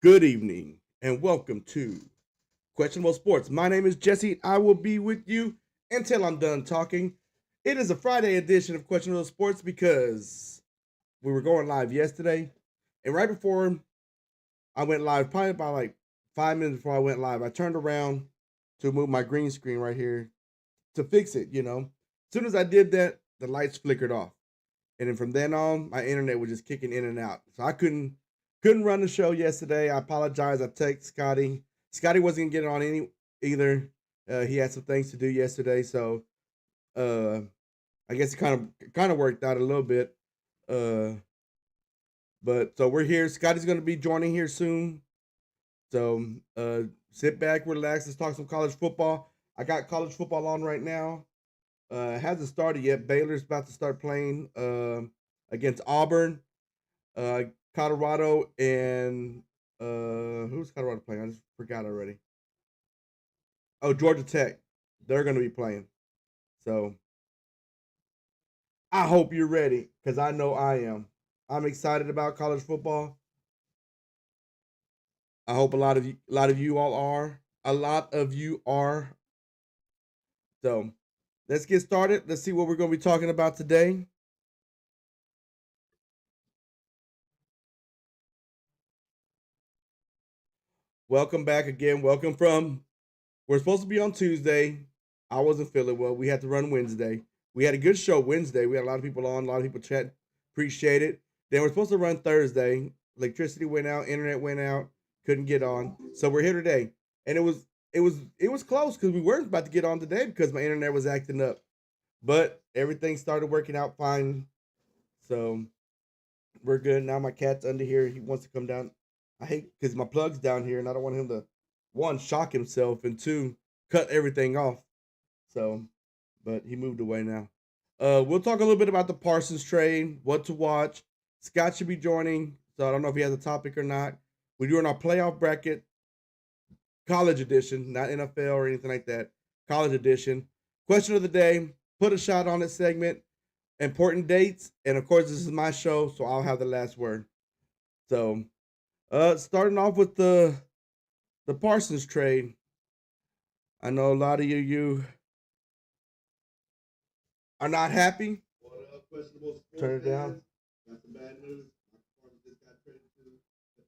Good evening and welcome to Questionable Sports. My name is Jesse. I will be with you until I'm done talking. It is a Friday edition of Questionable Sports because we were going live yesterday, and right before I went live, probably about like 5 minutes before I went live, I turned around to move my green screen right here to fix it. As soon as I did that, the lights flickered off, and then from then on, my internet was just kicking in and out. So I couldn't run the show yesterday. I apologize. I text Scotty. Scotty wasn't getting on any either. He had some things to do yesterday, so uh, I guess it kind of worked out a little bit. Uh, but so we're here. Scotty's going to be joining here soon. So sit back, relax. Let's talk some college football. I got college football on right now. Hasn't started yet. Baylor's about to start playing against Auburn, uh, Colorado, and who's Colorado playing? I just forgot already. Oh, Georgia Tech. They're going to be playing. So I hope you're ready because I know I am. I'm excited about college football. I hope a lot of you all are. A lot of you are. So let's get started. Let's see what we're going to be talking about today. Welcome back again. Welcome from. We're supposed to be on Tuesday. I wasn't feeling well. We had to run Wednesday. We had a good show Wednesday. We had a lot of people on, a lot of people chat. Appreciate it. Then we're supposed to run Thursday. Electricity went out, internet went out, couldn't get on. So we're here today. And it was close because we weren't about to get on today because my internet was acting up. But everything started working out fine. So we're good. Now my cat's under here. He wants to come down. I hate because my plug's down here and I don't want him to one shock himself and two cut everything off. So, but he moved away now. We'll talk a little bit about the Parsons trade, what to watch. Scott should be joining, so I don't know if he has a topic or not. We're doing our playoff bracket, college edition, not NFL or anything like that. College edition. Question of the day: put a shot on it segment. Important dates, and of course, this is my show, so I'll have the last word. So, starting off with the Parsons trade. I know a lot of you are not happy. What up, questionable Turn sports it down. fans? Got some bad news. My performance just got traded to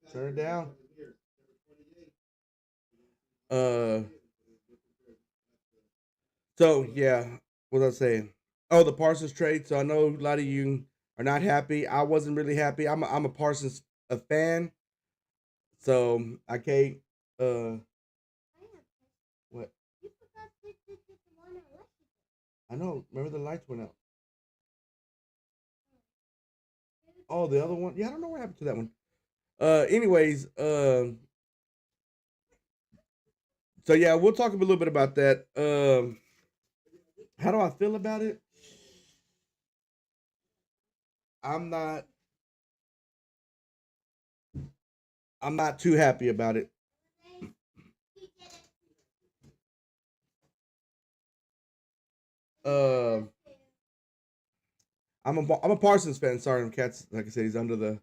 the Turn it Packers down. for 7 years, September 28th. Uh, so yeah, what was I saying? Oh, the Parsons trade. So I know a lot of you are not happy. I wasn't really happy. I'm a Parsons a fan, so I can't. Uh, what? I know. Remember the lights went out. Oh, the other one. Yeah, I don't know what happened to that one. Anyways, so yeah, we'll talk a little bit about that. How do I feel about it? I'm not. I'm not too happy about it. Uh, I'm a Parsons fan. Sorry, I'm cats. Like I said, he's under the.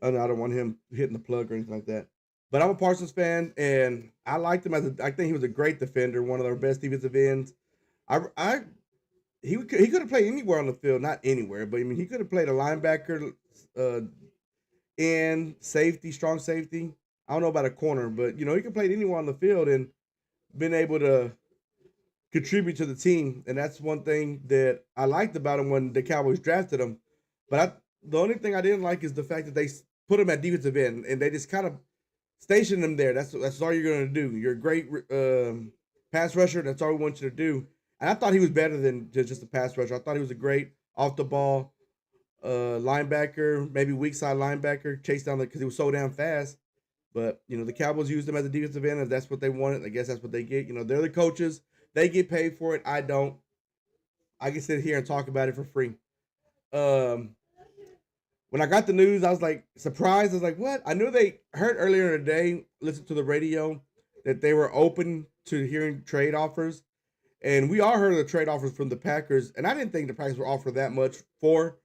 I don't want him hitting the plug or anything like that. But I'm a Parsons fan, and I liked him as a. I think he was a great defender, one of our best defensive ends. I he could have played anywhere on the field, not anywhere, but I mean he could have played a linebacker, uh, end safety, strong safety. I don't know about a corner, but he could play anywhere on the field and been able to contribute to the team, and that's one thing that I liked about him when the Cowboys drafted him. But the only thing I didn't like is the fact that they put him at defensive end and they just kind of stationed him there. That's all you're going to do. You're a great pass rusher. That's all we want you to do. And I thought he was better than just a pass rusher. I thought he was a great off the ball linebacker, maybe weak side linebacker, chase down because he was so damn fast. But the Cowboys used him as a defensive end, and that's what they wanted. I guess that's what they get. They're the coaches; they get paid for it. I don't. I can sit here and talk about it for free. Um, when I got the news, I was like surprised. I was like, "What?" I knew they heard earlier in the day, listened to the radio, that they were open to hearing trade offers, and we all heard of the trade offers from the Packers. And I didn't think the Packers would offer that much for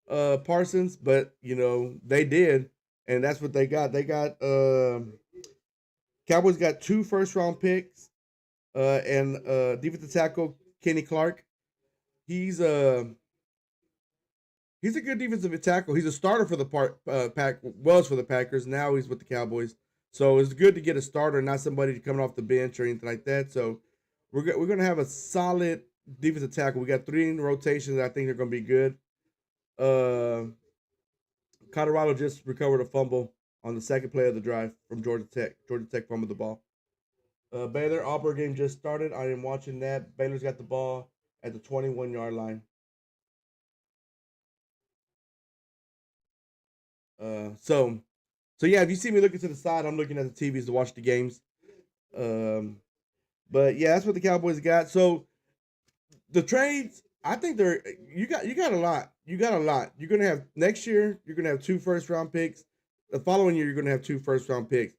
Parsons, but they did, and that's what they got. They got Cowboys got 2 first-round picks, and defensive tackle Kenny Clark. He's a he's a good defensive tackle. He's a starter for the was for the Packers. Now he's with the Cowboys. So it's good to get a starter, not somebody coming off the bench or anything like that. So we're gonna have a solid defensive tackle. We got 3 in rotations. I think they're gonna be good. Uh, Colorado just recovered a fumble on the second play of the drive from Georgia Tech. Georgia Tech fumbled the ball. Baylor Auburn game just started. I am watching that. Baylor's got the ball at the 21-yard line. So yeah, if you see me looking to the side, I'm looking at the TVs to watch the games. Um, but yeah, that's what the Cowboys got. So the trades, I think you got a lot. You got a lot. You're gonna have next year. You're gonna have 2 first-round picks. The following year, you're gonna have 2 first-round picks.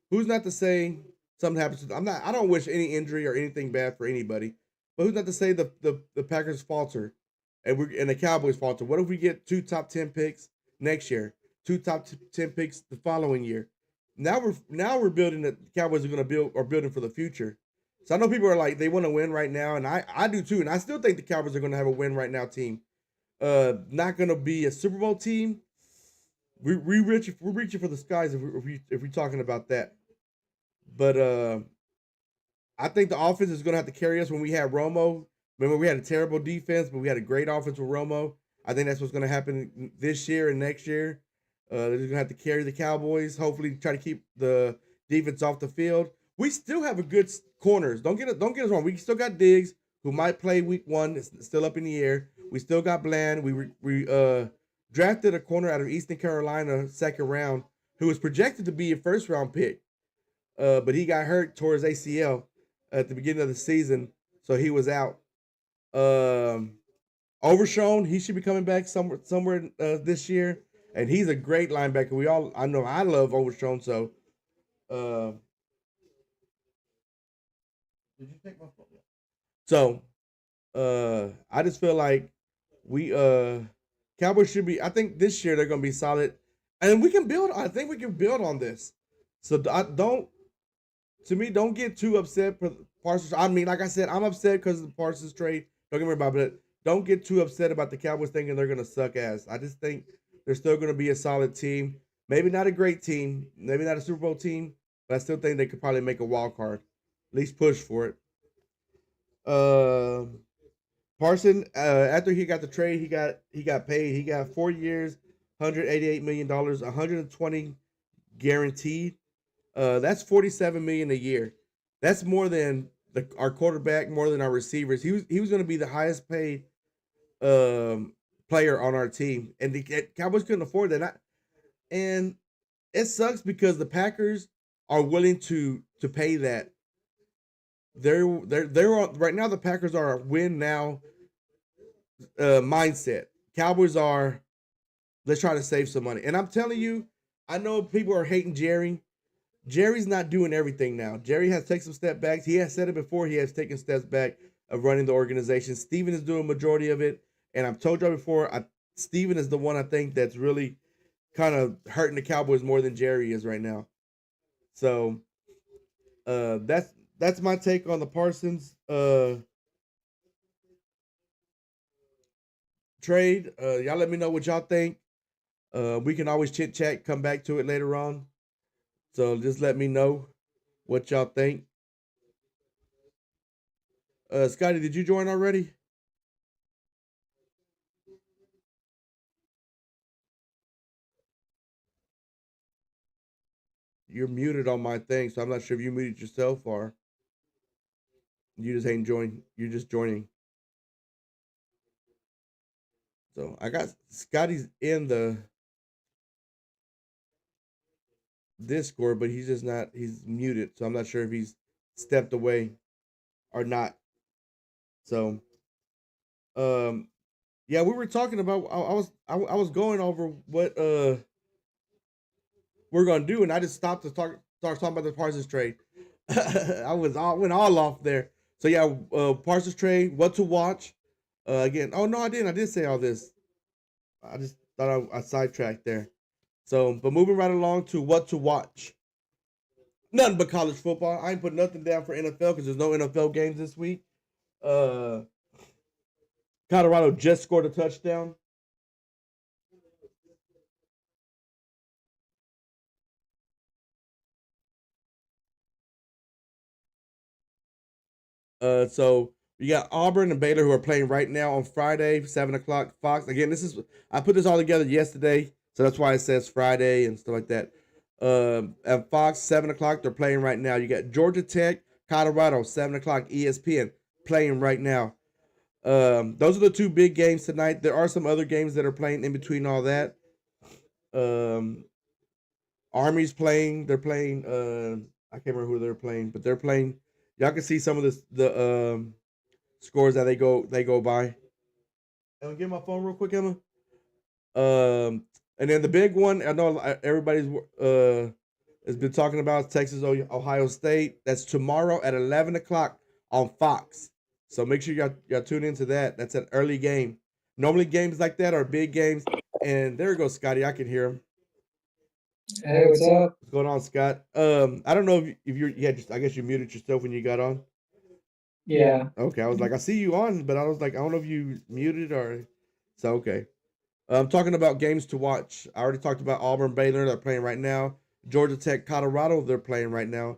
Who's not to say something happens to them? I don't wish any injury or anything bad for anybody. But who's not to say the Packers falter and the Cowboys falter? What if we get 2 top 10 picks next year? 2 top 10 picks the following year. Now we're building the Cowboys are building for the future. So I know people are like they want to win right now, and I do too, and I still think the Cowboys are going to have a win right now team. Not going to be a Super Bowl team. We're reaching for the skies if we're talking about that. But I think the offense is going to have to carry us when we had Romo. Remember, we had a terrible defense, but we had a great offense with Romo. I think that's what's going to happen this year and next year. They're going to have to carry the Cowboys. Hopefully, try to keep the defense off the field. We still have a good corners. Don't get us wrong. We still got Diggs, who might play week 1. It's still up in the air. We still got Bland. We drafted a corner out of Eastern Carolina, 2nd round, who was projected to be a first-round pick. But he got hurt towards ACL at the beginning of the season, so he was out. Overshown, he should be coming back somewhere this year, and he's a great linebacker. I know I love Overshown, so did you take my phone? So I just feel like we Cowboys should be. I think this year they're going to be solid, and we can build. I think we can build on this. So don't get too upset for Parsons. I mean, like I said, I'm upset because of the Parsons trade. Don't get me wrong, but don't get too upset about the Cowboys thinking they're going to suck ass. I just think they're still going to be a solid team. Maybe not a great team, maybe not a Super Bowl team, but I still think they could probably make a wild card. At least push for it. Parson, after he got the trade, he got paid. He got 4 years, $188 million, 120 guaranteed. That's $47 million a year. That's more than our quarterback, more than our receivers. He was going to be the highest paid player on our team, and the Cowboys couldn't afford that. And it sucks because the Packers are willing to pay that. They're right now. The Packers are a win now mindset. Cowboys are, let's try to save some money. And I'm telling you, I know people are hating Jerry. Jerry's not doing everything now. Jerry has taken some step backs. He has said it before. He has taken steps back of running the organization. Steven is doing majority of it. And I've told you before, Steven is the one I think that's really kind of hurting the Cowboys more than Jerry is right now. So that's my take on the Parsons trade. Y'all let me know what y'all think. We can always chit chat, come back to it later on. So just let me know what y'all think. Scotty, did you join already? You're muted on my thing, so I'm not sure if you muted yourself or you just ain't joined. You're just joining. So I got Scotty's in the Discord, but he's just not. He's muted, so I'm not sure if he's stepped away or not. So, yeah, we were talking about. I was going over what we're gonna do, and I just stopped to start talking about the Parsons trade. I went all off there. So yeah, Parsons trade, what to watch. Again, oh no, I didn't. I did say all this. I just thought I sidetracked there. So, but moving right along to what to watch. Nothing but college football. I ain't put nothing down for NFL because there's no NFL games this week. Uh, Colorado just scored a touchdown. So you got Auburn and Baylor who are playing right now on Friday, 7 o'clock. Fox. Again, I put this all together yesterday, so that's why it says Friday and stuff like that. At Fox, 7 o'clock, they're playing right now. You got Georgia Tech, Colorado, 7 o'clock, ESPN playing right now. Those are the two big games tonight. There are some other games that are playing in between all that. Um, Army's playing. They're playing. I can't remember who they're playing, but they're playing. Y'all can see some of the scores that they go by. Emma, get my phone real quick, Emma. And then the big one, I know everybody's has been talking about Texas Ohio State. That's tomorrow at 11 o'clock on Fox. So make sure y'all tune into that. That's an early game. Normally games like that are big games. And there goes Scotty. I can hear him. Hey, what's up? What's going on, Scott? I don't know if you're just I guess you muted yourself when you got on. Yeah. Okay, I was like, I see you on, but I was like, I don't know if you muted or so okay. I'm talking about games to watch. I already talked about Auburn, Baylor. They're playing right now. Georgia Tech, Colorado. They're playing right now.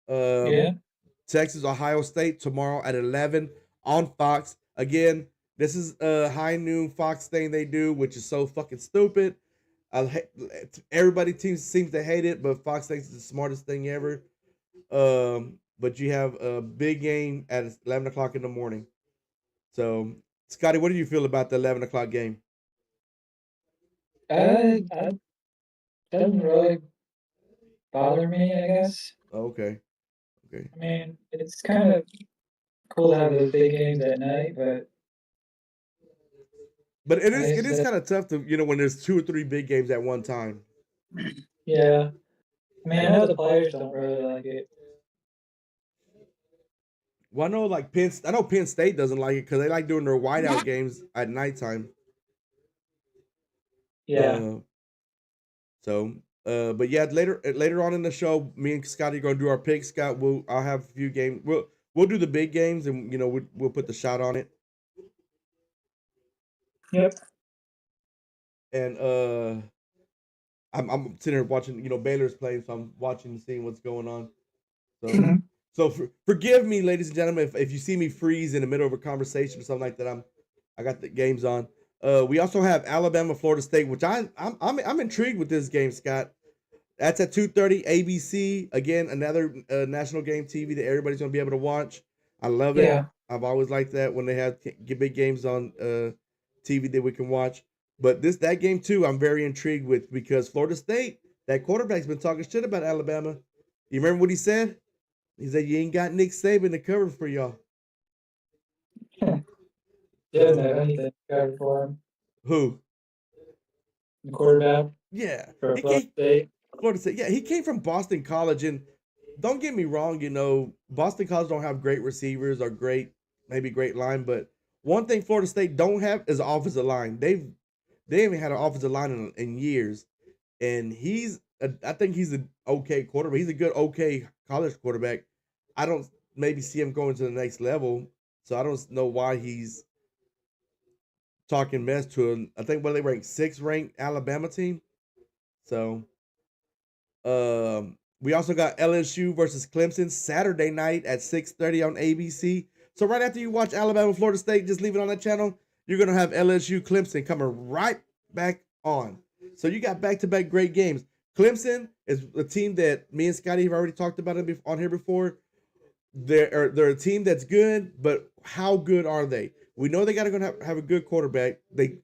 Yeah. Texas, Ohio State tomorrow at 11 on Fox. Again, this is a high noon Fox thing they do, which is so fucking stupid. Everybody seems to hate it, but Fox thinks it's the smartest thing ever. But you have a big game at 11 o'clock in the morning. So, Scotty, what do you feel about the 11 o'clock game? I doesn't really bother me, I guess. Okay. Okay. I mean, it's kind of cool to have those big games at night, but But it I is guess it is kind of tough to when there's two or three big games at one time. yeah. I mean, I know the players don't really like it. Well, I know Penn State doesn't like it because they like doing their whiteout games at nighttime. Yeah. Uh, so, but yeah, later on in the show, me and Scotty are gonna do our picks. Scott, I'll have a few games. We'll do the big games, and we'll put the shot on it. Yep. And I'm sitting here watching. Baylor's playing, so I'm watching and seeing what's going on. So. So forgive me, ladies and gentlemen, if you see me freeze in the middle of a conversation or something like that. I got the games on. We also have Alabama, Florida State, which I'm intrigued with this game, Scott. That's at 2:30 ABC. Again, another national game TV that everybody's gonna be able to watch. I love it. Yeah. I've always liked that when they have big games on TV that we can watch. But that game too, I'm very intrigued with because Florida State, that quarterback's been talking shit about Alabama. You remember what he said? He said, "You ain't got Nick Saban to cover for y'all." Didn't know anything covered for him. Who? The quarterback Yeah, for he Florida came. State. Florida State. Yeah, he came from Boston College, and don't get me wrong. Boston College don't have great receivers or maybe great line, but one thing Florida State don't have is an offensive line. They haven't had an offensive line in years, and I think he's an okay quarterback. He's a good okay college quarterback. I don't maybe see him going to the next level, so I don't know why he's talking mess to I think they ranked ranked Alabama team. So we also got LSU versus Clemson Saturday night at 6:30 on ABC. So right after you watch Alabama Florida State, just leave it on that channel. You're gonna have LSU Clemson coming right back on. So you got back-to-back great games. Clemson is a team that me and Scotty have already talked about it on here before. They're a team that's good, but how good are they? We know they got to have a good quarterback. They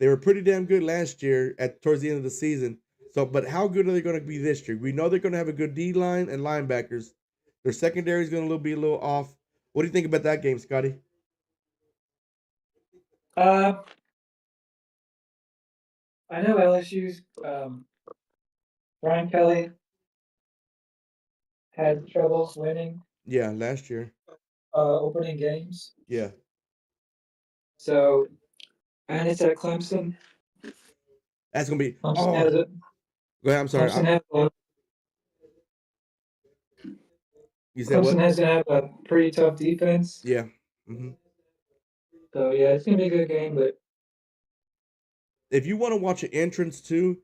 were pretty damn good last year towards the end of the season. So, but how good are they going to be this year? We know they're going to have a good D line and linebackers. Their secondary is going to be a little off. What do you think about that game, Scotty? I know LSU's Brian Kelly had trouble winning Yeah, last year. opening games. Yeah. So, and it's at Clemson. That's gonna be. Clemson has it. Go ahead. I'm sorry. Clemson has a You said what? Clemson has gonna have a pretty tough defense. Yeah. hmm So yeah, it's gonna be a good game, but If you want to watch an entrance too,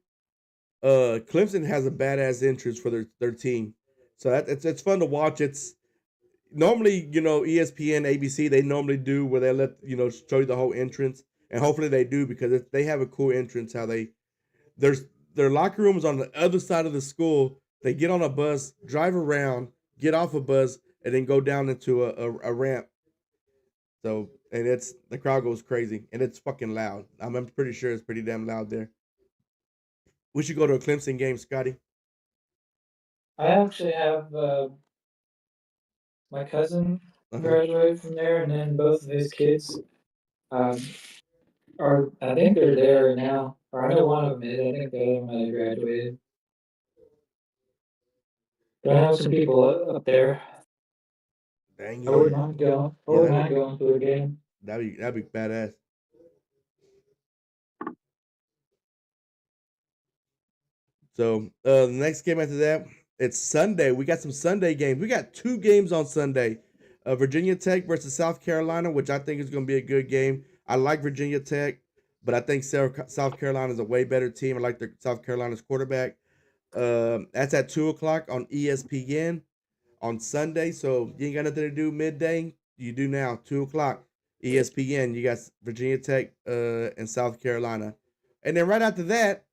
Clemson has a badass entrance for their team, so it's fun to watch. It's normally ESPN, ABC, they normally do where they let show you the whole entrance, and hopefully they do because they have a cool entrance. How there's their locker room is on the other side of the school. They get on a bus, drive around, get off a bus, and then go down into a ramp. So and it's the crowd goes crazy and it's fucking loud. I'm pretty sure it's pretty damn loud there. We should go to a Clemson game, Scotty. I actually have my cousin Uh-huh. graduated from there, and then both of his kids um, are. I think they're there now, or I know one of them is. I think the other one might have graduated. But I know some people up there. Dang I wouldn't yeah. mind going. I Yeah, wouldn't mind going to a game. that'd be badass. So the next game after that, it's Sunday. We got some Sunday games. We got two games on Sunday. Virginia Tech versus South Carolina, which I think is going to be a good game. I like Virginia Tech, but I think South Carolina is a way better team. I like the South Carolina's quarterback. That's at 2 o'clock on ESPN on Sunday. So you ain't got nothing to do midday. You do now, 2 o'clock, ESPN. You got Virginia Tech and South Carolina. And then right after that,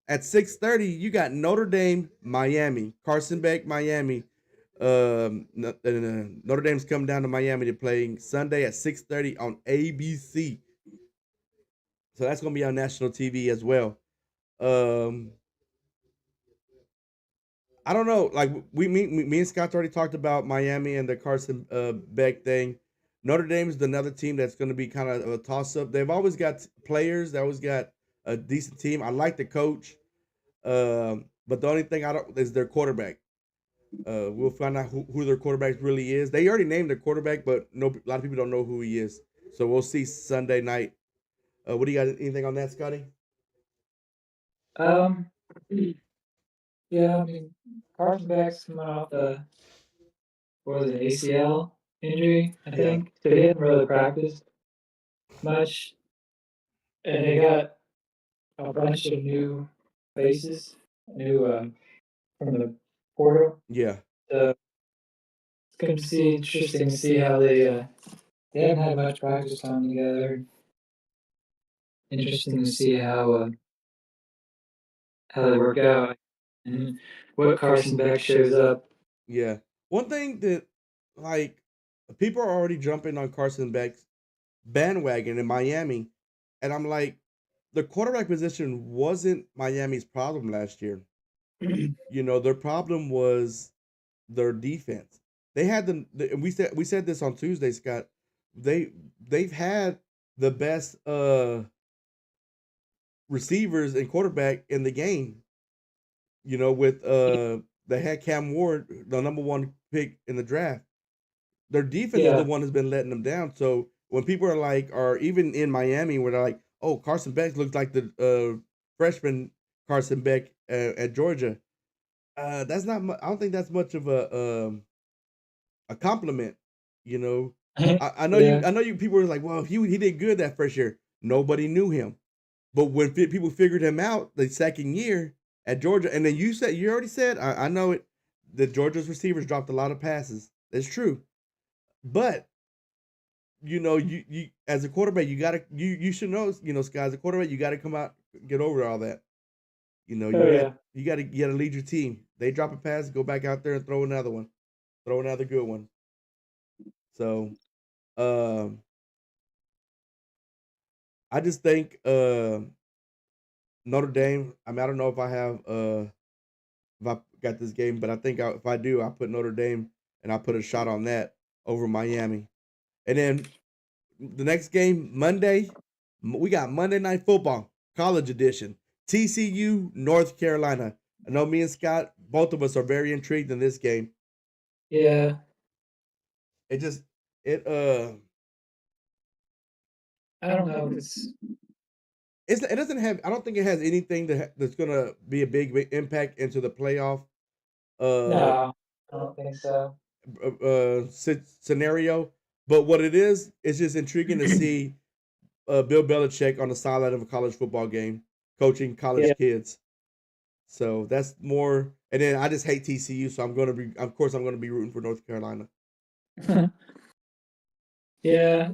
at 6:30, you got Notre Dame, Miami, Carson Beck, Miami. Notre Dame's come down to Miami to play Sunday at 6:30 on ABC. So that's gonna be on national TV as well. Um, I don't know. Like me and Scott already talked about Miami and the Carson Beck thing. Notre Dame's another team that's going to be kind of a toss up. They've always got players. They always got a decent team. I like the coach, but the only thing I don't is their quarterback. We'll find out who their quarterback really is. They already named their quarterback, but no, a lot of people don't know who he is. So we'll see Sunday night. What do you got? Anything on that, Scotty? Um, yeah, I mean, Carson Beck's coming off what was it, ACL injury, I Yeah, think. So he didn't really practice much, and they got a bunch of new faces, new from the portal. yeah, So it's going to be interesting to see how they haven't had much practice time together. Interesting to see how they work out and what Carson Beck shows up. yeah. One thing that like people are already jumping on Carson Beck's bandwagon in Miami, and I'm like, the quarterback position wasn't Miami's problem last year. Their problem was their defense. They had and we said this on Tuesday, Scott. They've had the best receivers and quarterback in the game. With they had Cam Ward, the number one pick in the draft. Their defense is the Yeah, one that's been letting them down. So when people are like, or even in Miami, where they're like, "Oh, Carson Beck looks like the freshman Carson Beck at Georgia," that's not. I don't think that's much of a compliment. You know, I know you. yeah, I know you. People were like, "Well, he did good that first year. Nobody knew him." But when people figured him out the second year at Georgia, and then you already said, I know it, that Georgia's receivers dropped a lot of passes. That's true. But you as a quarterback, you should know, Scott, as a quarterback, you gotta come out, get over all that. oh You got yeah. you gotta lead your team. They drop a pass, go back out there and throw another one. Throw another good one. So um I just think Notre Dame, I mean, I don't know if I got this game, but I think if I do, I put Notre Dame and I put a shot on that over Miami. And then the next game, Monday, we got Monday Night Football, college edition, TCU, North Carolina. I know me and Scott, both of us are very intrigued in this game. Yeah, It just, it, I don't know. it doesn't have. I don't think it has anything that's gonna be a big impact into the playoff uh No, I don't think so. scenario. But what it is, it's just intriguing to see Bill Belichick on the sideline of a college football game coaching Yeah. college kids. So that's more. And then I just hate TCU, so of course, I'm gonna be rooting for North Carolina. Yeah,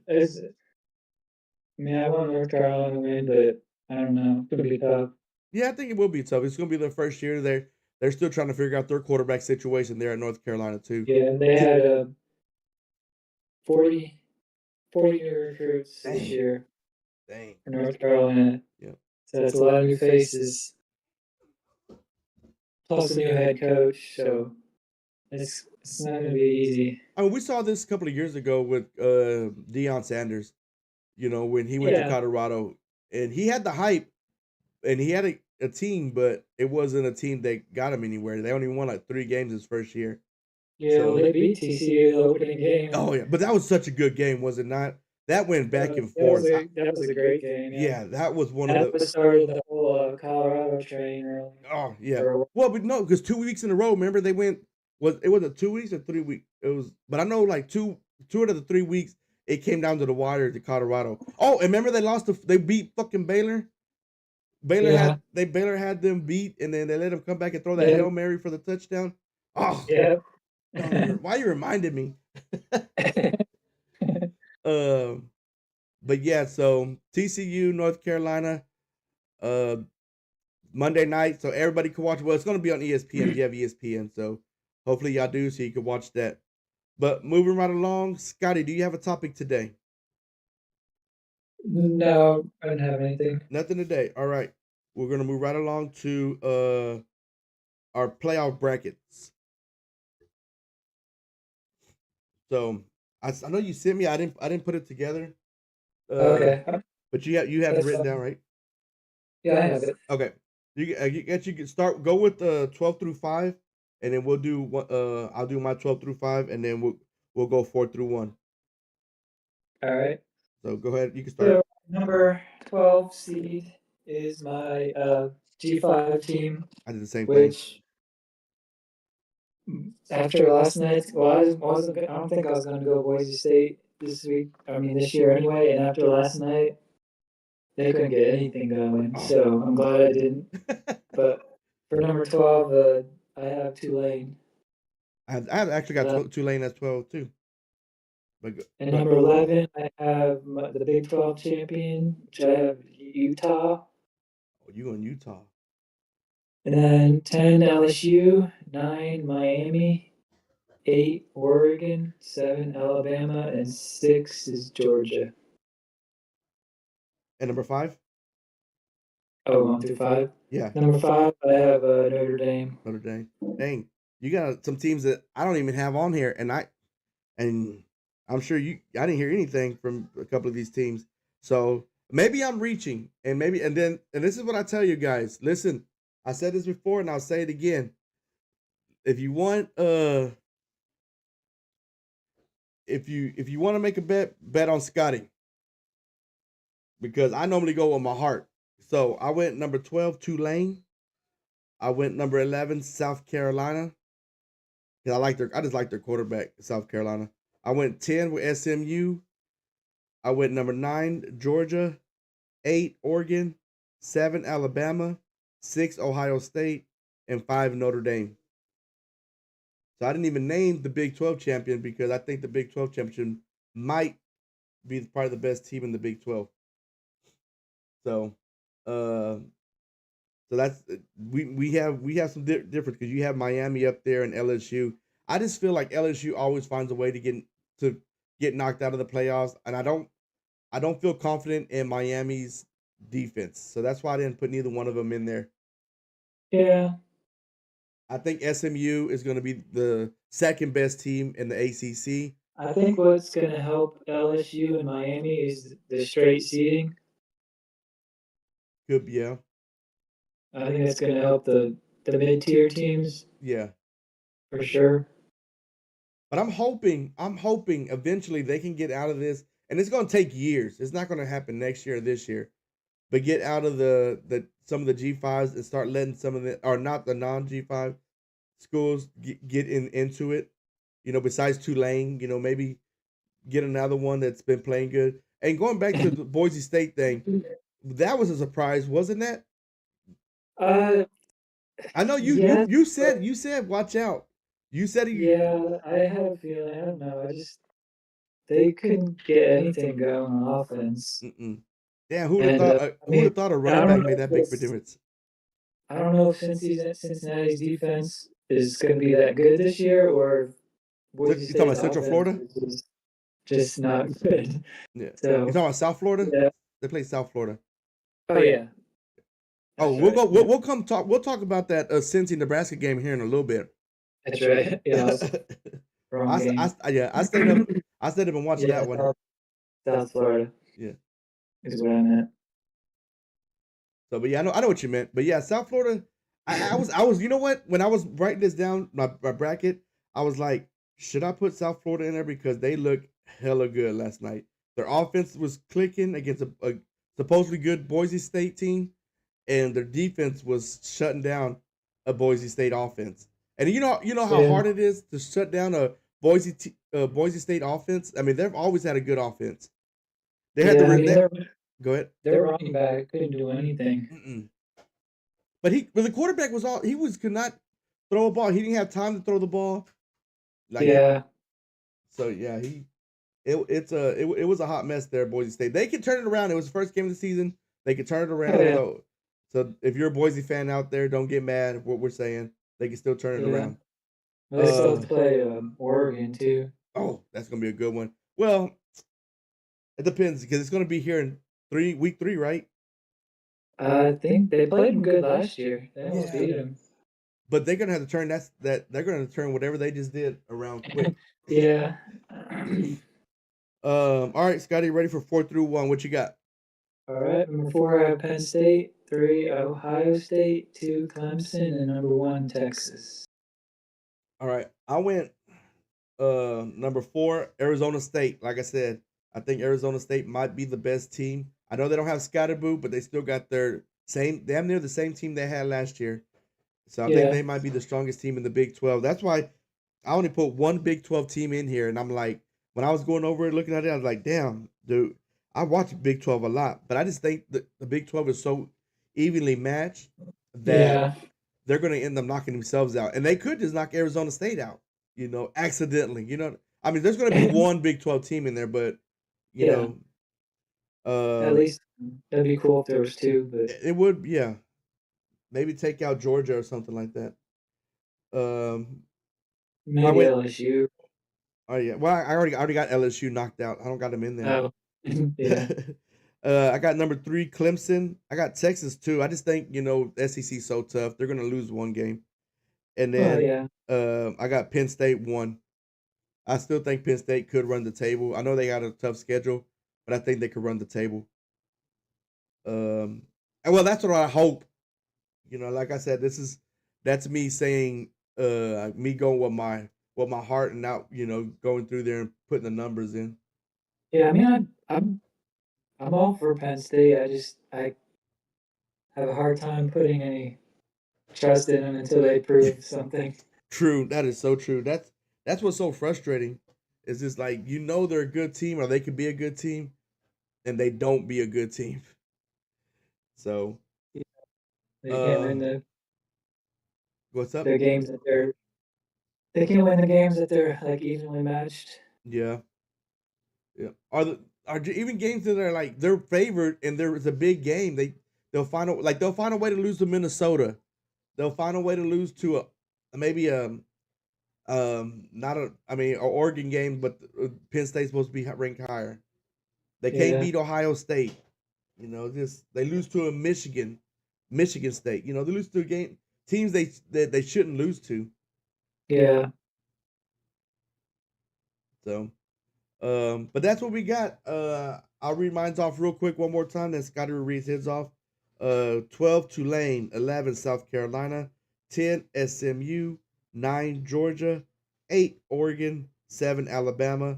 it's I mean, I want North Carolina to win, but I don't know. It's gonna be tough. Yeah, I think it will be tough. It's gonna be their first year. They're still trying to figure out their quarterback situation there at North Carolina too. Yeah, they had 40, 40 new recruits this Dang, year dang. for North Carolina. Yeah. So that's a lot of new faces, plus a new head coach. So it's not gonna be easy. I mean, we saw this a couple of years ago with Deion Sanders. You know, when he went to Yeah, Colorado, and he had the hype, and he had a team, but it wasn't a team that got him anywhere. They only won like 3 games his first year. yeah. Well, So, they beat TCU the opening game. oh yeah, but that was such a good game, was it not? That went back and That was forth. a great game. Yeah, Yeah, that was one of that the. was started the whole Colorado train early. Oh yeah. Or Well, but no, because 2 weeks in a row. Remember they went. Was it 2 weeks or 3 weeks? It was, but I know like two out of the 3 weeks it came down to the wire to Colorado. Oh, and remember they beat fucking Baylor. yeah, Baylor had them beat, and then they let them come back and throw that yeah, Hail Mary for the touchdown. Oh, yeah. why you reminded me? Um, but yeah, so TCU, North Carolina, uh, Monday night, so everybody can watch. Well, it's going to be on ESPN if you have ESPN. So hopefully y'all do, so you can watch that. But moving right along, Scotty, do you have a topic today? No, I didn't have anything. Nothing today. All right, we're gonna move right along to our playoff brackets. So I know you sent me. I didn't put it together. Uh, Okay, but you have it that's written fine. down, right? Yeah, I have it. Okay. You can start go with 12 through 5, and then we'll do I'll do my 12 through 5, and then we'll go 4 through 1. All right. So go ahead, you can start. So number 12 seed is my G5 team, I did the same thing. which after last night, well, I don't think I was going to go Boise State this week. I mean, this year anyway. And after last night, they couldn't get anything going. Oh. So I'm glad I didn't. But for number 12, I have Tulane. I actually got Uh, Tulane as 12 too. and But number 11, I have the Big 12 champion, which I have Utah. oh, you in Utah? And then 10, LSU. 9, Miami. 8, Oregon. 7, Alabama. And 6 is Georgia. And number 5? Oh, 1 through 5. Yeah, Number 5, I have Notre Dame. Notre Dame. Dang, you got some teams that I don't even have on here, and I'm sure I didn't hear anything from a couple of these teams. So maybe I'm reaching, and this is what I tell you guys. Listen, I said this before, and I'll say it again. If you want, if you want to make a bet on Scotty, because I normally go with my heart. So I went number 12, Tulane. I went number 11, South Carolina. Because I just like their quarterback, South Carolina. I went 10 with SMU. I went number 9, Georgia. 8, Oregon. 7, Alabama. 6, Ohio State. And 5, Notre Dame. So I didn't even name the Big 12 champion because I think the Big 12 champion might be probably the best team in the Big 12. So, so that's we have some difference because you have Miami up there and LSU. I just feel like LSU always finds a way to get knocked out of the playoffs, and I don't feel confident in Miami's defense. So that's why I didn't put neither one of them in there. Yeah. I think SMU is going to be the second best team in the ACC. I think what's going to help LSU and Miami is the straight seeding. Could be, yeah. I think that's going to help the mid-tier teams Yeah. for sure. But I'm hoping eventually they can get out of this and it's going to take years. It's not going to happen next year or this year. But get out of the some of the G5s and start letting some of the or not the non G5 schools get into it. Besides Tulane, maybe get another one that's been playing good. And going back to the Boise State thing, that was a surprise, wasn't that? Uh, I know you you yes, you but said you said watch out. You said you. yeah, I had a feeling. I don't know. They couldn't get anything going on offense, Mm-mm. Damn, who would have and thought? I Who would mean, have thought a I running don't back know made if that big of a it's difference? I don't know if Cincinnati's defense is going to be that good this year, or if You Boise talking about State's Central offense Florida? is just not good. Yeah. You So talking about South Florida? yeah. They play South Florida. Oh yeah, Oh, that's we'll right. go. Yeah, We'll come talk. We'll talk about that Cincy Nebraska game here in a little bit. that's right. Yeah, I was wrong game. Yeah, I stayed up. I stayed up and watched Yeah, that one. South Florida Yeah. is what I meant. So, but yeah, I know what you meant. But yeah, South Florida. I was. You know what? When I was writing this down, my bracket, I was like, should I put South Florida in there because they look hella good last night. Their offense was clicking against a supposedly good Boise State team, and their defense was shutting down a Boise State offense. And you know how Yeah, hard it is to shut down a Boise State offense. I mean, they've always had a good offense. They had yeah. the I mean, go ahead. their running back couldn't do anything. Mm-mm. But the quarterback could not throw a ball. He didn't have time to throw the ball. Like Yeah, so, yeah. It was a hot mess there, Boise State. They could turn it around. It was the first game of the season. They could turn it oh around. yeah, So if you're a Boise fan out there, don't get mad at what we're saying. They can still turn it yeah. around. Well, they still have Uh to play Oregon too. oh, that's gonna be a good one. Well, it depends because it's gonna be here in week 3, right? I think they played them good last year. They almost Yeah. beat them. But they're gonna have to turn they're gonna turn whatever they just did around quick. Yeah. All right, Scotty, ready for 4 through 1? What you got? All right. Number 4, I have Penn State. 3, Ohio State. 2, Clemson, and number 1, Texas. All right, I went number 4, Arizona State. Like I said, I think Arizona State might be the best team. I know they don't have Scottaboo, but they still got their damn near the same team they had last year. So I think Yeah. they might be the strongest team in the Big 12. That's why I only put one Big 12 team in here, and I'm like, when I was going over it, looking at it, I was like, damn, dude, I watch Big 12 a lot, but I just think that the Big 12 is so evenly matched that Yeah. they're going to end up knocking themselves out, and they could just knock Arizona State out, accidentally. I mean, there's going to be one Big 12 team in there, but you Yeah. know, At um, least that'd be cool if there was 2, but it would, yeah, maybe take out Georgia or something like that. I maybe went. LSU. Oh yeah. Well, I already got LSU knocked out. I don't got them in there. Oh. Yeah. I got number 3 Clemson. I got Texas too. I just think SEC so tough. They're gonna lose one game, and Well, then yeah. I got Penn State 1. I still think Penn State could run the table. I know they got a tough schedule, but I think they could run the table. And well, that's what I hope. Like I said, that's me saying me going with my heart and not going through there and putting the numbers in. Yeah, I mean, I'm all for Penn State. I have a hard time putting any trust in them until they prove something. True, that is so true. That's what's so frustrating. Is just like they're a good team or they could be a good team, and they don't be a good team. So, They can't uh, win what's up? the games that they can't win the games that they're like evenly matched. Yeah, yeah. Even games that are like they're favored and there is a big game? They'll find a way to lose to Minnesota. They'll find a way to lose to maybe not a I mean, a Oregon game, but Penn State's supposed to be ranked higher. They can't Yeah, beat Ohio State. Just they lose to a Michigan State. They lose to a game teams they shouldn't lose to. yeah. So, but that's what we got. I'll read mine's off real quick one more time. Then Scotty will read his off. 12 Tulane, 11 South Carolina, 10 SMU, 9 Georgia, 8 Oregon, 7 Alabama,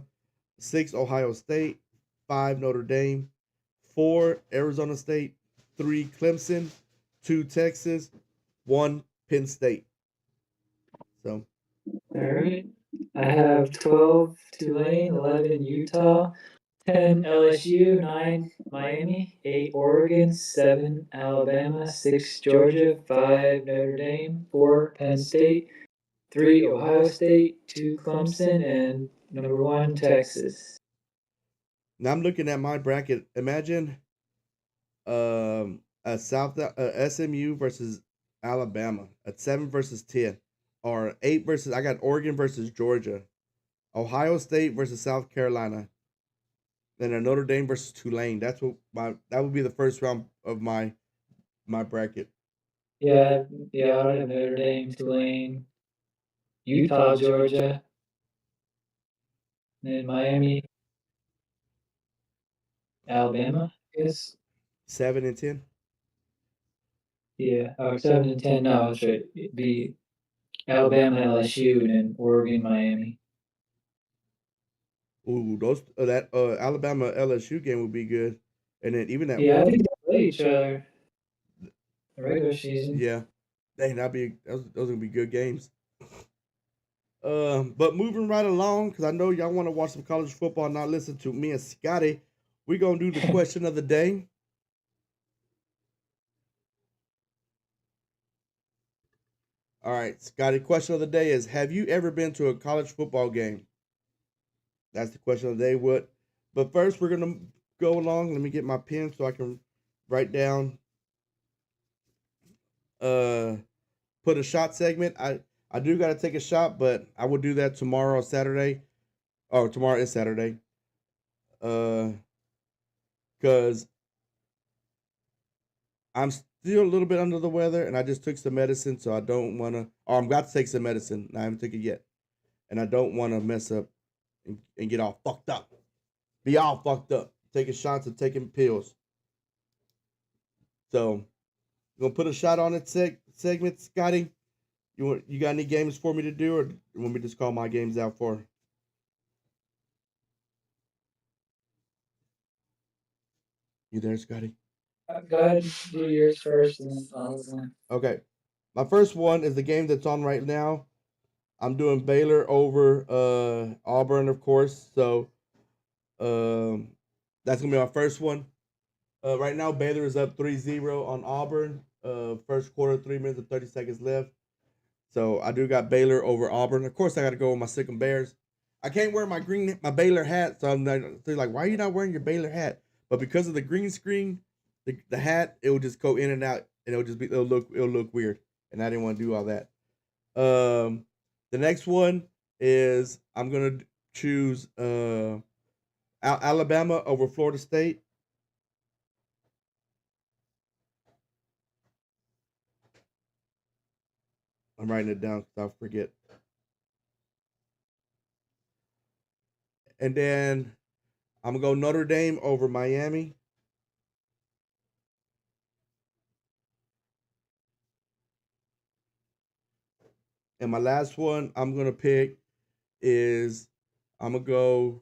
6 Ohio State, 5 Notre Dame, 4 Arizona State, 3 Clemson, 2 Texas, 1 Penn State. So All right. I have 12 Tulane, 11 Utah, 10 LSU, 9 Miami, 8 Oregon, 7 Alabama, 6 Georgia, 5 Notre Dame, 4 Penn State, 3 Ohio State, 2 Clemson, and number 1 Texas. now I'm looking at my bracket. Imagine a SMU versus Alabama at 7 versus 10, or 8 versus I got Oregon versus Georgia, Ohio State versus South Carolina, then a Notre Dame versus Tulane. That would be the first round of my bracket. Yeah, I don't have Notre Dame, Tulane, Utah, Georgia, and then Miami, Alabama, I guess. 7 and 10. Yeah, 7 and 10. No, that's right. It'd be Alabama, LSU, and then Oregon, Miami. Ooh, those that Alabama LSU game would be good, and then even that. Yeah, I think they play each other the regular season. Yeah, dang, those gonna be good games. But moving right along, because I know y'all want to watch some college football, and not listen to me and Scotty. We're gonna do the question of the day. All right, Scotty. Question of the day is: have you ever been to a college football game? That's the question of the day. What? But first, we're gonna go along. Let me get my pen so I can write down. Put a shot segment. I do got to take a shot, but I will do that tomorrow, Saturday. Oh, tomorrow is Saturday. Because I'm still a little bit under the weather, and I just took some medicine, so I don't want to. Or I'm about to take some medicine, and I haven't taken it yet, and I don't want to mess up and get all fucked up. Be all fucked up, taking shots and taking pills. So, I'm gonna put a shot on it segment, Scotty. You got any games for me to do, or you want me to just call my games out for? You there, Scotty? Go ahead and do yours first, and then I'll go. Okay. My first one is the game that's on right now. I'm doing Baylor over Auburn, of course. So that's gonna be my first one. Right now, Baylor is up 3-0 on Auburn. First quarter, 3 minutes and 30 seconds left. So I do got Baylor over Auburn. Of course, I got to go with my Sick'em Bears. I can't wear my Baylor hat, so they're like, "Why are you not wearing your Baylor hat?" But because of the green screen, the hat, it will just go in and out, and it'll look weird, and I didn't want to do all that. The next one is I'm gonna choose Alabama over Florida State. I'm writing it down because I'll forget. And then I'm gonna go Notre Dame over Miami. And my last one I'm gonna pick is I'm gonna go.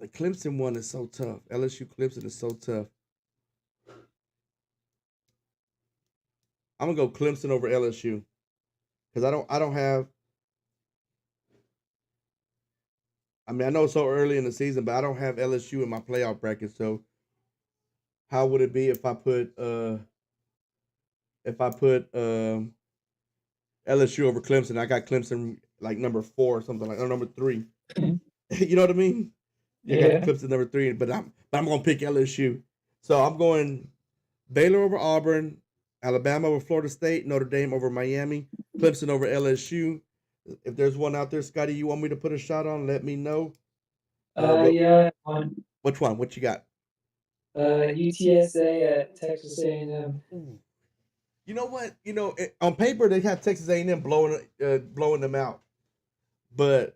The Clemson one is so tough. LSU Clemson is so tough. I'm gonna go Clemson over LSU because I don't have. I mean, I know it's so early in the season, but I don't have LSU in my playoff bracket. So, how would it be if I put LSU over Clemson? I got Clemson like number 4 or something like, or number 3. You know what I mean? You got Clemson number 3, but I'm gonna pick LSU. So I'm going Baylor over Auburn, Alabama over Florida State, Notre Dame over Miami, Clemson over LSU. If there's one out there, Scotty, you want me to put a shot on, let me know. Yeah, one. Which one? What you got? UTSA at Texas A&M. You know what? On paper they have Texas A&M blowing them out, but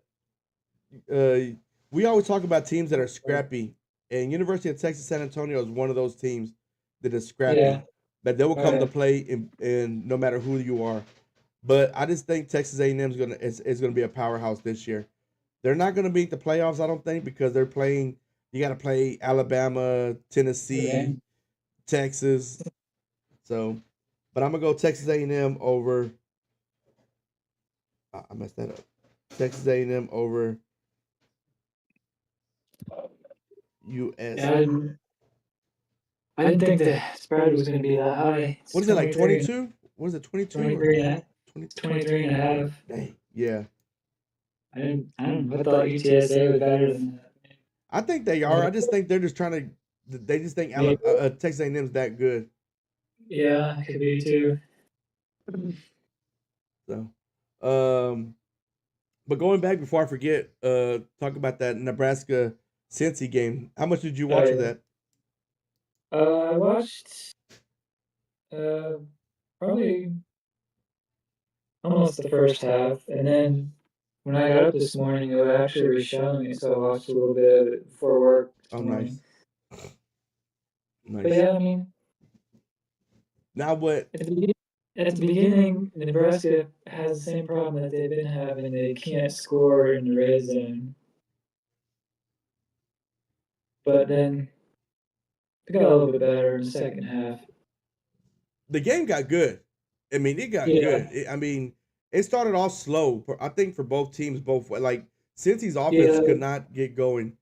we always talk about teams that are scrappy, and University of Texas San Antonio is one of those teams that is scrappy. Yeah. But they will come to play in no matter who you are. But I just think Texas A&M is gonna be a powerhouse this year. They're not gonna beat the playoffs, I don't think, because they're playing You got to play Alabama, Tennessee, Texas. So, but I'm gonna go Texas A&M over. I messed that up. Texas A&M over US. Yeah, I didn't think the spread was going to be that high. It's What is it, like 23, 22? What is it, 22 or 23 and a, 20? 23 and a half. Dang. Yeah. I thought UTSA was better than I think they are. I that. just think they're just trying to. They just think Maybe, Texas A&M's that good. yeah, it could be too. So, but going back before I forget, talk about that Nebraska Cincy game. How much did you watch of I that? I watched uh, probably almost the first half, and then when I got up this morning, it actually was showing it, so I watched a little bit of it before work Oh, this morning. nice, But nice. yeah, I mean, Now what? at the beginning, at the beginning, Nebraska has the same problem that they've been having. They can't score in the red zone, but then they got a little bit better in the second half. The game got good. I mean, it got Yeah, good. I mean, it started off slow. I think for both teams, both like Cincy's offense yeah, could not get going,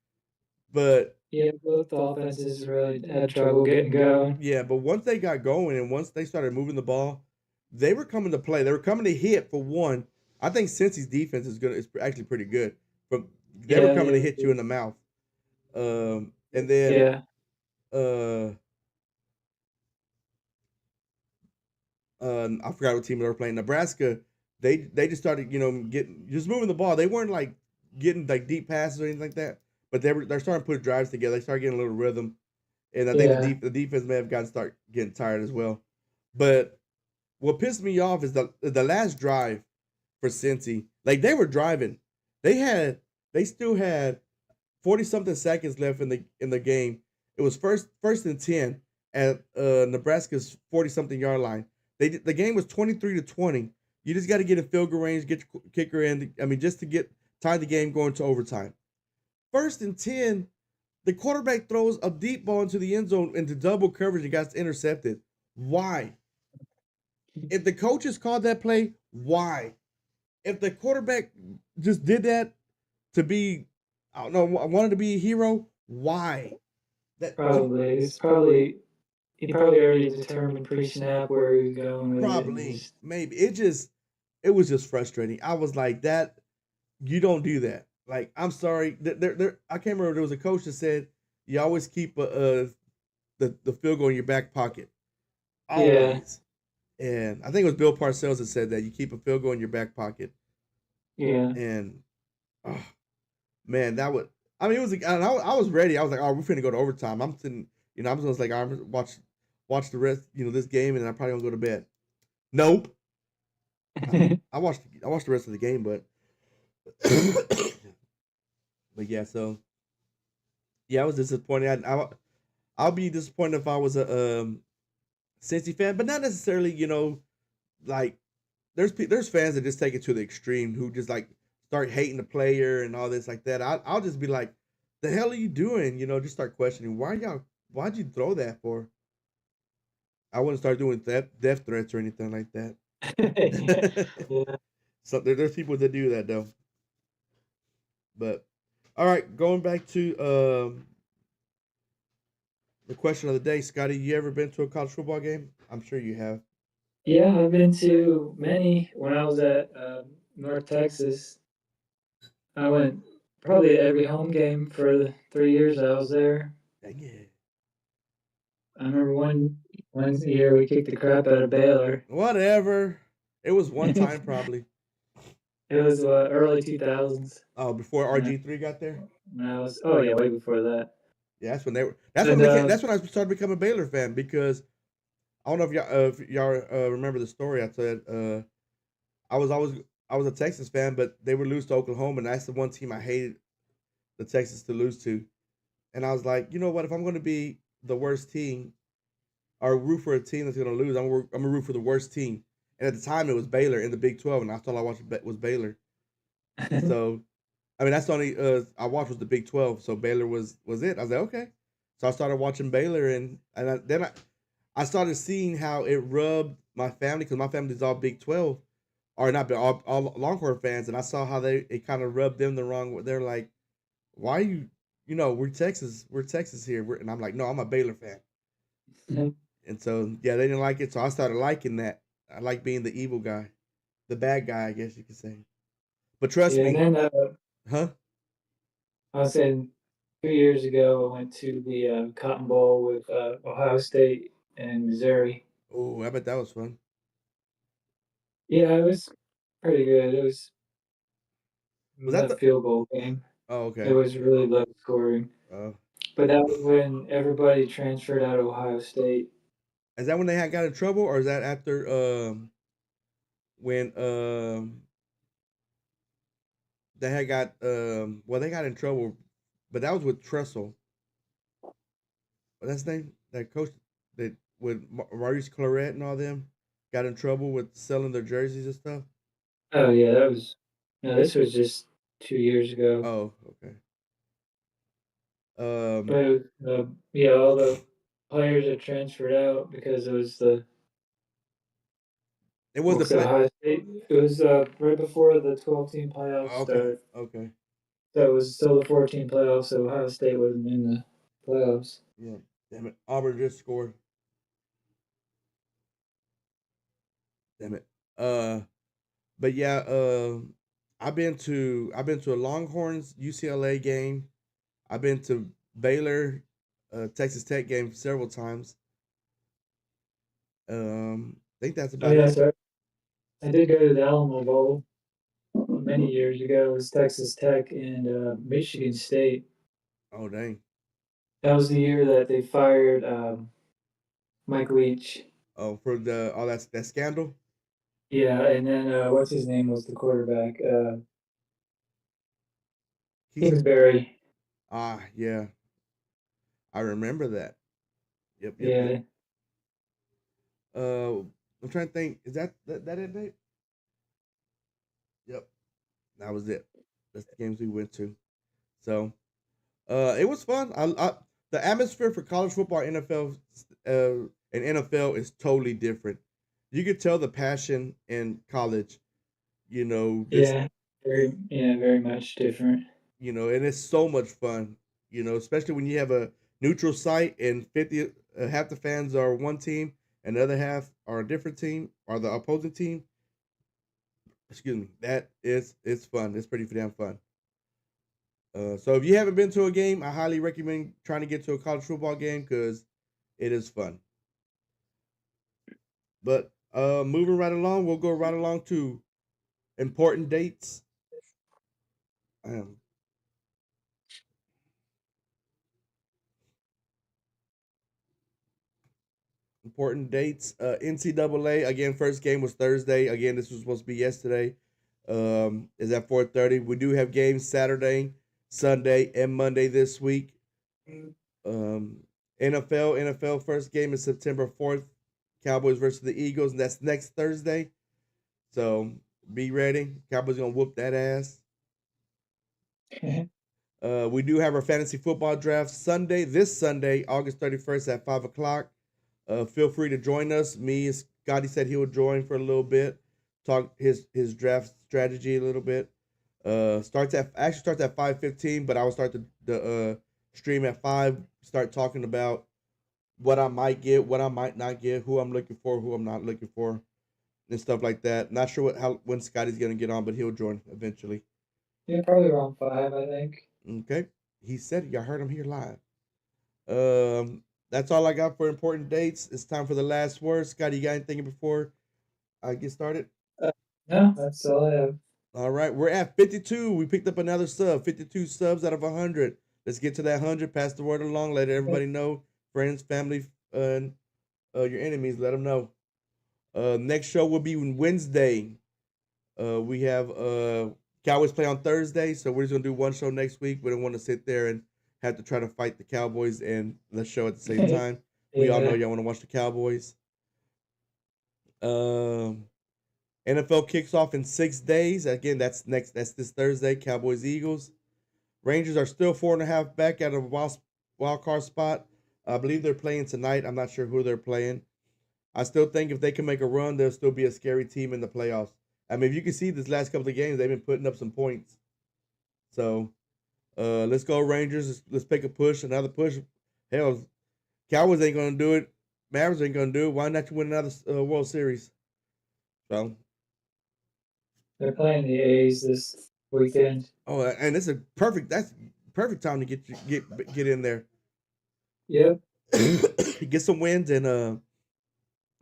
but yeah. Both offenses really had trouble getting going. yeah, but once they got going and once they started moving the ball, they were coming to play. They were coming to hit for one. I think Cincy's defense is actually pretty good. But they were Yeah, coming to yeah, hit you in the mouth. And then yeah, uh I forgot what team they were playing. Nebraska, they just started, getting just moving the ball. They weren't like getting like deep passes or anything like that, but they're starting to put drives together. They started getting a little rhythm, and I think yeah, the defense may have gotten start getting tired as well. But what pissed me off is the last drive for Cincy. Like they were driving, they still had 40 something seconds left in the game. It was first and 10 at Nebraska's 40 something yard line. The game was 23-20. You just got to get in field goal range, get your kicker in. I mean, just to tie the game going to overtime. First and 10, the quarterback throws a deep ball into the end zone into double coverage and got intercepted. Why? If the coaches called that play, why? If the quarterback just did that to be, I don't know, I wanted to be a hero, why? That probably. It's probably he probably already determined pre-snap where he was going with it, and probably just maybe it was just frustrating. I was like that. You don't do that. Like I'm sorry. I can't remember. There was a coach that said you always keep the field goal in your back pocket, yeah, always. And I think it was Bill Parcells that said that you keep a field goal in your back pocket. yeah. And oh, man, that would. I mean, it was. And I was ready. I was like, oh, we're finna go to overtime. I'm sitting. I'm just like, I'm watch the rest. This game, and I'm probably gonna go to bed. Nope. I, I watched the rest of the game, but but yeah. So yeah, I was disappointed. I'll be disappointed if I was a Cincy fan, but not necessarily. Like there's fans that just take it to the extreme who just like start hating the player and all this like that. I'll just be like, the hell are you doing? Just start questioning why'd you throw that for? I wouldn't start doing death threats or anything like that. Yeah. So there's people that do that though. But all right, going back to the question of the day, Scotty, you ever been to a college football game? I'm sure you have. Yeah, I've been to many when I was at North Texas. I went probably every home game for the 3 years I was there. Dang it. I remember one year we kicked the crap out of Baylor. Whatever. It was one time It probably. was early 2000s Oh, before when I, RG3 got there. when I was oh yeah, way before that. Yeah, that's when they were. That's when And That's when I started becoming a Baylor fan because I don't know if y'all remember the story. I said I was always I was a Texas fan, but they would lose to Oklahoma, and that's the one team I hated the Texas to lose to. And I was like, you know what? If I'm going to be the worst team or root for a team that's going to lose, I'm gonna root for the worst team. And at the time, it was Baylor in the Big 12, and that's all I watched was Baylor. So I mean, that's the only I watched was the Big 12, so Baylor was it. I was like, okay. So I started watching Baylor, then I started seeing how it rubbed my family because my family's all Big 12, or not, but all Longhorn fans, and I saw how it kind of rubbed them the wrong way. They're like, why are you, we're Texas here, and I'm like, no, I'm a Baylor fan, and so yeah, they didn't like it, so I started liking that. I like being the evil guy, the bad guy, I guess you could say. But trust Yeah, and me, then huh? I was saying 2 years ago, I went to the Cotton Bowl with Ohio State and Missouri. Oh, I bet that was fun. Yeah, it was pretty good. It was Was that a the? field goal game. Oh, It okay. was really low scoring. Uh, But that was when everybody transferred out of Ohio State. is that when they had got in trouble, or is that after when they had got well they got in trouble, but that was with Tressel. What's his name? That coach that with Maurice Claret and all them got in trouble with selling their jerseys and stuff. Oh yeah, that was no, this was just 2 years ago. Oh, okay. But it was, yeah, all the players that transferred out because it was the It was well, the 'cause play. Ohio State. It was right before the 12-team playoffs Okay, started. okay, So it was still the 14 playoffs. So Ohio State wasn't in the playoffs. yeah. Damn it, Auburn just scored. Damn it. Uh, but yeah. I've been to a Longhorns UCLA game. I've been to Baylor, Texas Tech game several times. I think that's Oh about yeah, it. so I did go to the Alamo Bowl many years ago. It was Texas Tech and Michigan State. Oh dang. That was the year that they fired Mike Leach. Oh, for the all that scandal. Yeah, and then what's his name was the quarterback? He's Kingsbury. yeah, I remember that. Yep, yep, yep. Yeah. I'm trying to think. Is that it, Nate? Yep, that was it. That's the games we went to. So, it was fun. The atmosphere for college football, NFL, and NFL is totally different. You could tell the passion in college. Just Yeah. Very much different. and it's so much fun. Especially when you have a neutral site and half the fans are one team and the other half are a different team or the opposing team. Excuse me. It's fun. It's pretty damn fun. So if you haven't been to a game, I highly recommend trying to get to a college football game because it is fun. But moving right along, we'll go right along to important dates. Um, Important dates. NCAA again. First game was Thursday. Again, this was supposed to be yesterday. Is at 4:30. We do have games Saturday, Sunday, and Monday this week. Um, NFL first game is September 4th. Cowboys versus the Eagles, and that's next Thursday. So be ready. Cowboys gonna whoop that ass. We do have our fantasy football draft Sunday, this Sunday, August 31st at 5 o'clock. Feel free to join us. Me, Scotty said he would join for a little bit, talk his draft strategy a little bit. Starts at 5:15, but I will start the stream at 5. Start talking about what I might get, what I might not get, who I'm looking for, who I'm not looking for, and stuff like that. Not sure when Scotty's gonna get on, but he'll join eventually. Yeah, probably around 5, I think. Okay, he said it. Y'all heard him here live. That's all I got for important dates. It's time for the last word. Scotty, you got anything before I get started? Uh, no, that's all I have. All right, we're at 52. We picked up another sub. 52 subs out of 100. Let's get to that 100. Pass the word along. Let everybody know. Friends, family, and your enemies. Let them know. Next show will be Wednesday. We have Cowboys play on Thursday, so we're just gonna do one show next week. We don't want to sit there and have to try to fight the Cowboys and the show at the same time. We all know Yeah. y'all want to watch the Cowboys. Um, NFL kicks off in 6 days. Again, that's this Thursday. Cowboys Eagles. Rangers are still 4.5 back at a wild card spot. I believe they're playing tonight. I'm not sure who they're playing. I still think if they can make a run, they'll still be a scary team in the playoffs. I mean, if you can see this last couple of games, they've been putting up some points. So let's go Rangers. Let's take a push, another push. Hell, Cowboys ain't gonna do it. Mavericks ain't gonna do it. Why not you win another World Series? So They're playing the A's this weekend. oh, and it's that's perfect time to get in there. Yep. Get some wins and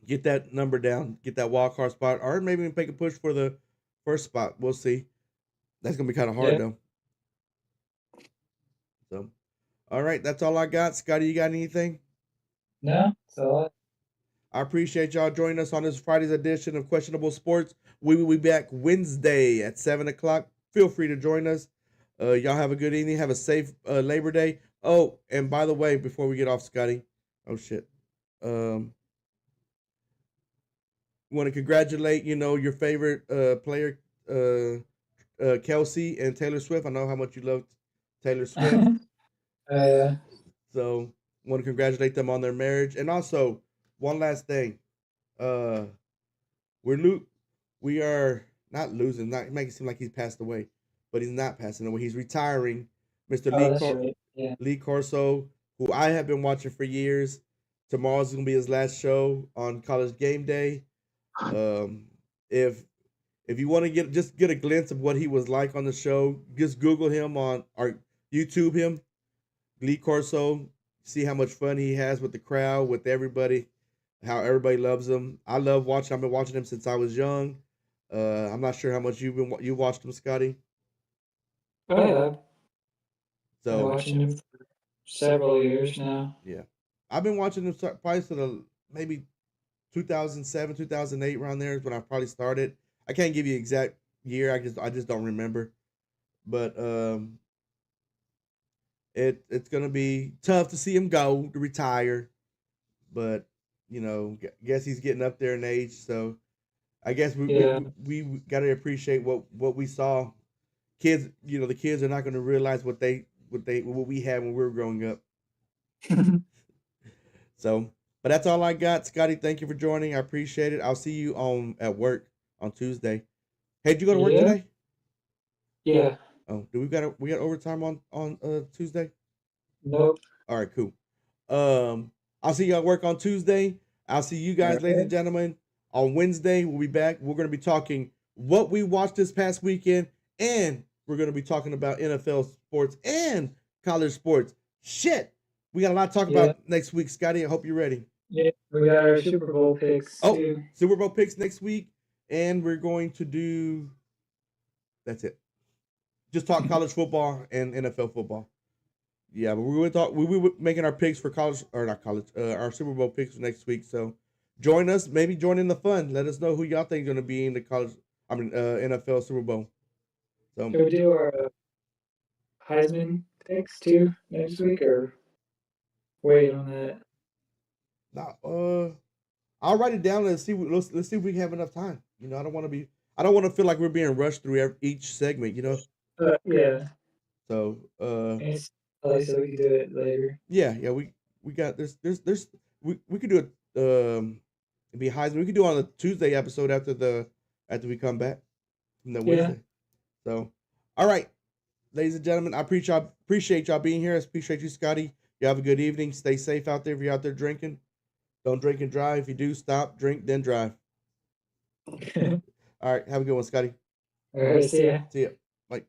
get that number down, get that wild card spot, or maybe even make a push for the first spot. We'll see. That's gonna be kind of hard though. So, all right, that's all I got. Scotty, you got anything? No, that's all. I appreciate y'all joining us on this Friday's edition of Questionable Sports. We will be back Wednesday at 7:00. Feel free to join us. Y'all have a good evening. Have a safe Labor Day. Oh, and by the way, before we get off, Scotty, oh shit. Want to congratulate, your favorite player, Kelsey and Taylor Swift. I know how much you love Taylor Swift. So want to congratulate them on their marriage. And also, one last thing. We are not losing, not making it seem like he's passed away, but he's not passing away. He's retiring. Mr. Lee Corso, who I have been watching for years. Tomorrow's gonna be his last show on College Game Day. If you want to get a glimpse of what he was like on the show, just Google him or YouTube him, Lee Corso. See how much fun he has with the crowd, with everybody, how everybody loves him. I love watching. I've been watching him since I was young. I'm not sure how much you watched him, Scotty. Oh yeah. So been watching him for several years now. Yeah, I've been watching him probably to maybe 2007, 2008, around there is when I probably started. I can't give you exact year. I just don't remember. But it's gonna be tough to see him go to retire. But guess he's getting up there in age. So I guess we got to appreciate what we saw. Kids, the kids are not going to realize what we had when we were growing up. So. But that's all I got. Scotty, thank you for joining. I appreciate it. I'll see you at work on Tuesday. Hey, did you go to work today? Yeah. Oh, we got overtime on Tuesday? Nope. All right, cool. I'll see you at work on Tuesday. I'll see you guys, ladies and gentlemen, on Wednesday. We'll be back. We're going to be talking what we watched this past weekend, and we're going to be talking about NFL sports and college sports. Shit. We got a lot to talk about next week, Scotty. I hope you're ready. Yeah, we got our Super Bowl picks too. Super Bowl picks next week, and we're going to do. That's it. Just talk college football and NFL football. Yeah, but we're going to talk. We were making our picks for college or not college. Our Super Bowl picks for next week. So join us. Maybe join in the fun. Let us know who y'all think is going to be in the NFL Super Bowl. So can we do our Heisman picks too next week, or wait on that? I'll write it down. Let's see if we have enough time. I don't want to feel like we're being rushed through each segment. Yeah. So so we can do it later. Yeah. We got we could do it. It'd be Heisman. We could do it on the Tuesday episode after we come back from the Wednesday. So, all right, ladies and gentlemen, I appreciate y'all being here. I appreciate you, Scotty. You have a good evening. Stay safe out there if you're out there drinking. Don't drink and drive. If you do, stop, drink, then drive. All right. Have a good one, Scotty. All right. See ya. See ya. Bye.